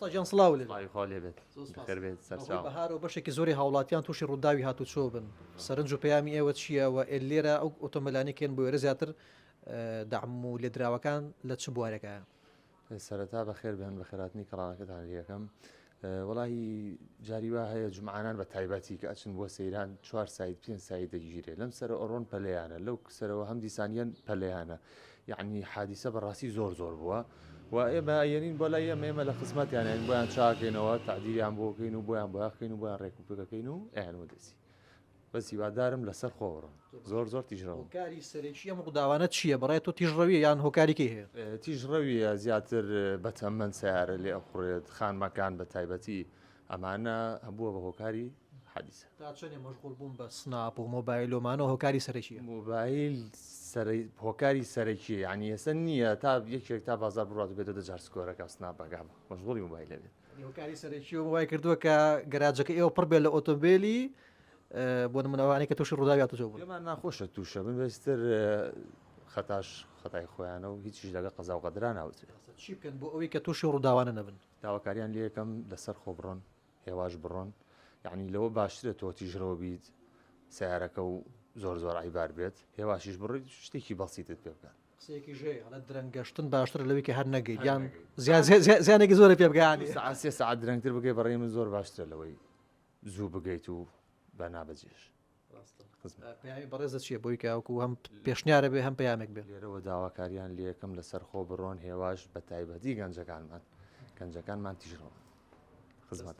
ئەستاجیان سڵاو لێ خوا لێ بێت خێر بێت سەرچاو بەهار و بەشێکی زۆری هاوڵاتیان تووشی ڕووداوی هاتوچۆ بن سەرنج و پەیامی ئێوە چییە و لێرە ئەو ئۆتۆمبیلانێکێن بۆ وێرە زیاتر دەعم و لێدراوەکان لە چ بوارێکە سەرەتا بەخێر بێن بە خێراتنی کەڵانەکەتان یەکەم وڵی جاری وا هەیە جمعانان بە تایبەتی کە ئەچن بۆ سەیران 4 سایت 5 سای دەگیرێ لەم سەر ئۆڕۆن پەلەیانە لەو سەرەوە هەم دیسانیان پەلەیانە یعنی حادیسە بەڕاستی زۆر بووە و ئێمە ئەێنین بۆ لای ئێمە لە خزمەتیانێن بۆیان چاکەینەوە تعدیریان بۆکەین و بۆیان بۆیاخین و بۆیان ڕێکوپەکەین و ئەیان دەسی بەسی وادارم لەسەر خۆڕن زۆر تیژڕەوە هۆکاری سەرێکی ئەم ڕووداوانە چییە بەڕای تۆ تیژڕەوی یان هۆکارێکی هەیە تیژڕەویە زیاتر بەتەمەند سیارە لێ ئەخڕێت خانمەکان بە تایبەتی ئەمانە هەبووە بە هۆکاری حەدیسە تا چەندێ مەشغوڵ بووم بە سناپ و مۆبایلۆمانە هۆکاری سەرێکیە مۆبایل هۆکاری سەرەکی ینی ئێستا نییە تا یەکێک تا بازار بڕات بێتە دەجار سکۆرەکە سناپ بەگا مەشغوڵی مۆبایلە بێت هۆکاری سەرێکی و وای کردووە کە گەراجەکە ئێوە پڕ بێت لە ئۆتۆمبیلی بۆ نمونەوەوانی کە تووشی ڕووداوی هاتوچۆ بوو ئێمە ناخۆشە تووشە بنوێستر خەتای خۆیانە و هیچیش لەگە قەزا و قەدرا ناوتێت چی بکەن بۆ ئەوەی کە تووشی ڕووداوانە نەبن داواکاریان لێ یەکەم لەسەر خۆ بڕۆن هێواش بڕۆن یعنی لەوە باشترە تۆ تیژڕەوە بیت سیارەکە و زۆر عیبار بێت هێواشیش بڕیت شتێکی بەسیتت پێ بکات قسەیەکی ژێ لە درەنگەشتن باشتر لەوەی کە هەر نەگەیت یان زیانێکی زۆرە پێ بگانی سعات سعات درەنگتر بگەی بەڕێ من زۆر باشترە لەوەی زوو بگەیت و بە نابەجێش پەیامی بەڕێزە چییە بۆی کەوەکو هەم پێشنیارە بێ هەم پەیامێک بێت لێرەوە داواکاریان لێ یەکەم لەسەر خۆ بڕۆن هێواش بە تایبەتی گەنجەکانمان تیژڕەوە خزمەت